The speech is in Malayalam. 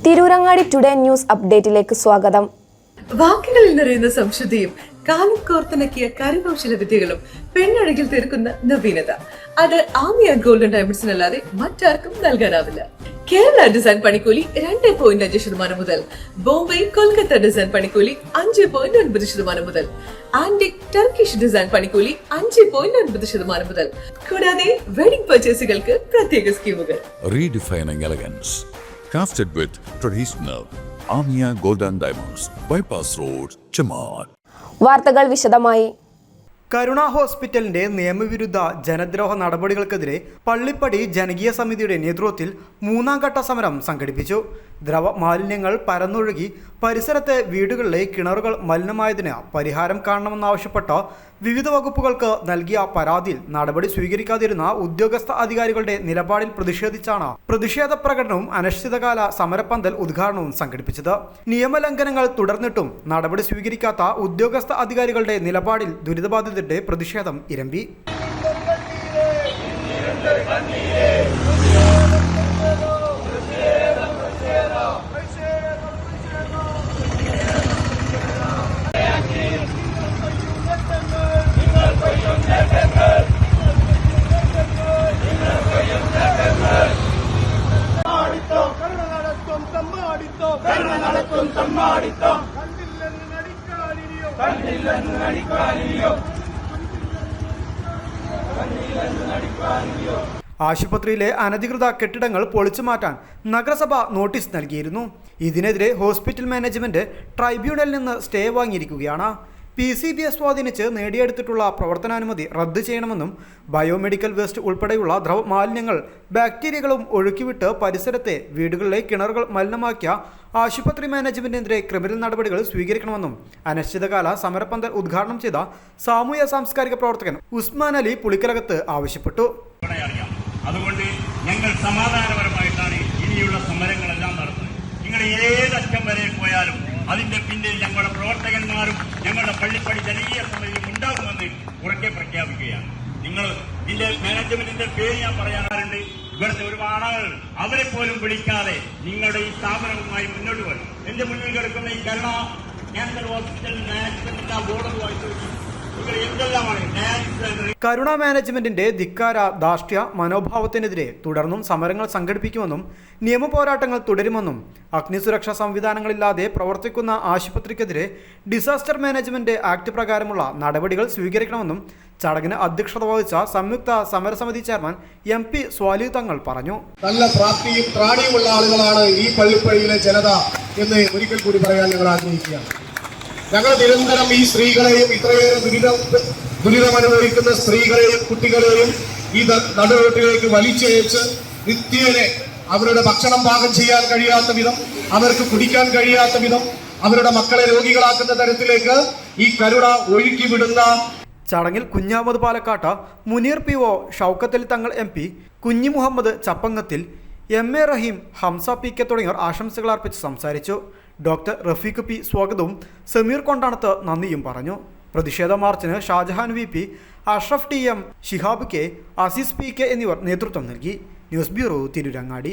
തിരൂരങ്ങാടി ടുഡേ ന്യൂസ് അപ്ഡേറ്റിലേക്ക് സ്വാഗതം. വാക്കുകളിൽ നിറയുന്ന സംശുദ്ധിയും കാലം കോർത്തിണക്കിയ കരകൗശല വിദ്യകളും പെണ്ണഴകിൽ തീർക്കുന്ന നവീനത അത് ആമിയ ഗോൾഡൻ ഡയമണ്ട്സിനല്ലാതെ മറ്റാർക്കും നൽകാനാവില്ല. കേരള ഡിസൈൻ പണിക്കൂലി 2.5% മുതൽ, ബോംബെ കൊൽക്കത്ത ഡിസൈൻ പണിക്കൂലി 5.9% മുതൽ, ആന്റിക് ടർക്കിഷ് ഡിസൈൻ പണിക്കൂലി 5.9% മുതൽ, കൂടാതെ വെഡിംഗ് പർച്ചേസുകൾക്ക് പ്രത്യേക സ്കീമുകൾ. Redefining elegance, crafted with traditional Amia Golden Diamonds, Bypass Road, Chaman. വാർത്തകൾ വിശദമായി. കരുണ ഹോസ്പിറ്റലിന്റെ നിയമവിരുദ്ധ ജനദ്രോഹ നടപടികൾക്കെതിരെ പള്ളിപ്പടി ജനകീയ സമിതിയുടെ നേതൃത്വത്തിൽ 3ാം ഘട്ട സമരം സംഘടിപ്പിച്ചു. ദ്രവ മാലിന്യങ്ങൾ പരന്നൊഴുകി പരിസരത്തെ വീടുകളിലെ കിണറുകൾ മലിനമായതിന് പരിഹാരം കാണണമെന്നാവശ്യപ്പെട്ട് വിവിധ വകുപ്പുകൾക്ക് നൽകിയ പരാതിയിൽ നടപടി സ്വീകരിക്കാതിരുന്ന ഉദ്യോഗസ്ഥ അധികാരികളുടെ നിലപാടിൽ പ്രതിഷേധിച്ചാണ് പ്രതിഷേധ പ്രകടനവും അനിശ്ചിതകാല സമരപ്പന്തൽ ഉദ്ഘാടനവും സംഘടിപ്പിച്ചത്. നിയമലംഘനങ്ങൾ തുടർന്നിട്ടും നടപടി സ്വീകരിക്കാത്ത ഉദ്യോഗസ്ഥ അധികാരികളുടെ നിലപാടിൽ ദുരിതബാധിതരുടെ പ്രതിഷേധം ഇരമ്പി. ആശുപത്രിയിലെ അനധികൃത കെട്ടിടങ്ങൾ പൊളിച്ചു മാറ്റാൻ നഗരസഭ നോട്ടീസ് നൽകിയിരുന്നു. ഇതിനെതിരെ ഹോസ്പിറ്റൽ മാനേജ്മെന്റ് ട്രൈബ്യൂണലിൽ നിന്ന് സ്റ്റേ വാങ്ങിയിരിക്കുകയാണ്. PCBയെ സ്വാധീനിച്ച് നേടിയെടുത്തിട്ടുള്ള പ്രവർത്തനാനുമതി റദ്ദ് ചെയ്യണമെന്നും ബയോമെഡിക്കൽ വേസ്റ്റ് ഉൾപ്പെടെയുള്ള ദ്രവ മാലിന്യങ്ങൾ ബാക്ടീരിയകളും ഒഴുക്കിവിട്ട് പരിസരത്തെ വീടുകളിലെ കിണറുകൾ മലിനമാക്കിയ ആശുപത്രി മാനേജ്മെന്റിനെതിരെ ക്രിമിനൽ നടപടികൾ സ്വീകരിക്കണമെന്നും അനിശ്ചിതകാല സമരപ്പന്തൽ ഉദ്ഘാടനം ചെയ്ത സാമൂഹ്യ സാംസ്കാരിക പ്രവർത്തകൻ ഉസ്മാൻ അലി പുളിക്കലകത്ത് ആവശ്യപ്പെട്ടു. അതുകൊണ്ട് ഞങ്ങൾ സമാധാനപരമായിട്ടാണ് ഇനിയുള്ള സമരങ്ങളെല്ലാം നടത്തുന്നത്. നിങ്ങൾ ഏതറ്റം വരെ പോയാലും അതിന്റെ പിന്നിൽ ഞങ്ങളുടെ പ്രവർത്തകന്മാരും ഞങ്ങളുടെ പള്ളിപ്പടി ജനകീയ സമിതിയും ഉണ്ടാകുമെന്ന് ഉറക്കെ പ്രഖ്യാപിക്കുകയാണ്. നിങ്ങൾ ഇതിന്റെ മാനേജ്മെന്റിന്റെ പേര് ഞാൻ പറയാറുണ്ട്. ഇവിടുത്തെ ഒരുപാട് ആളുകൾ അവരെ പോലും വിളിക്കാതെ നിങ്ങളുടെ ഈ സ്ഥാപനവുമായി മുന്നോട്ട് വരും. എന്റെ മുന്നിൽ കിടക്കുന്ന ഈ കരുണ ക്യാൻസർ ഹോസ്പിറ്റൽ മാനേജ്മെന്റിന്റെ ബോർഡുമായിട്ട് കരുണ മാനേജ്മെന്റിന്റെ ധിക്കാര ധാർഷ്ട്യ മനോഭാവത്തിനെതിരെ തുടർന്നും സമരങ്ങൾ സംഘടിപ്പിക്കുമെന്നും നിയമപോരാട്ടങ്ങൾ തുടരുമെന്നും അഗ്നിസുരക്ഷാ സംവിധാനങ്ങളില്ലാതെ പ്രവർത്തിക്കുന്ന ആശുപത്രിക്കെതിരെ ഡിസാസ്റ്റർ മാനേജ്മെന്റ് ആക്ട് പ്രകാരമുള്ള നടപടികൾ സ്വീകരിക്കണമെന്നും ചടങ്ങിന് അധ്യക്ഷത വഹിച്ച സംയുക്ത സമരസമിതി ചെയർമാൻ MP സ്വാലി തങ്ങൾ പറഞ്ഞു. നല്ല പ്രാപ്തിയും ത്രാണിയുമുള്ള ആളുകളാണ് ഈ പള്ളിപ്പടിയിലെ ജനത എന്ന് ഒരിക്കൽ കൂടി പറയാൻ ഞങ്ങൾ ആഗ്രഹിക്കുകയാണ്. ഞങ്ങൾ നിരന്തരം ഈ സ്ത്രീകളെയും ഇത്രയേറെ ദുരിതമനുഭവിക്കുന്ന സ്ത്രീകളെയും കുട്ടികളെയും ഈ നടുറോട്ടിലേക്ക് വലിച്ചയച്ച് നിത്യേന അവരുടെ ഭക്ഷണം പാകം ചെയ്യാൻ കഴിയാത്ത വിധം, അവർക്ക് കുടിക്കാൻ കഴിയാത്ത വിധം, അവരുടെ മക്കളെ രോഗികളാക്കുന്ന തരത്തിലേക്ക് ഈ കരുണ ഒഴുക്കി വിടുന്ന ചടങ്ങിൽ കുഞ്ഞാമത് പാലക്കാട്ട്, മുനീർ PO, ഷൗക്കത്ത് അലി തങ്ങൾ MP, കുഞ്ഞി മുഹമ്മദ് ചപ്പങ്ങത്തിൽ, MA റഹീം, ഹംസ PK തുടങ്ങിയവർ ആശംസകൾ അർപ്പിച്ച് സംസാരിച്ചു. ഡോക്ടർ റഫീഖ് P സ്വാഗതവും സമീർ കൊണ്ടാണത്ത് നന്ദിയും പറഞ്ഞു. പ്രതിഷേധ മാർച്ചിന് Shah Jahan VP, Ashraf TM, Shihab K, Azeez PK എന്നിവർ നേതൃത്വം നൽകി. News bureau, Tirurangadi.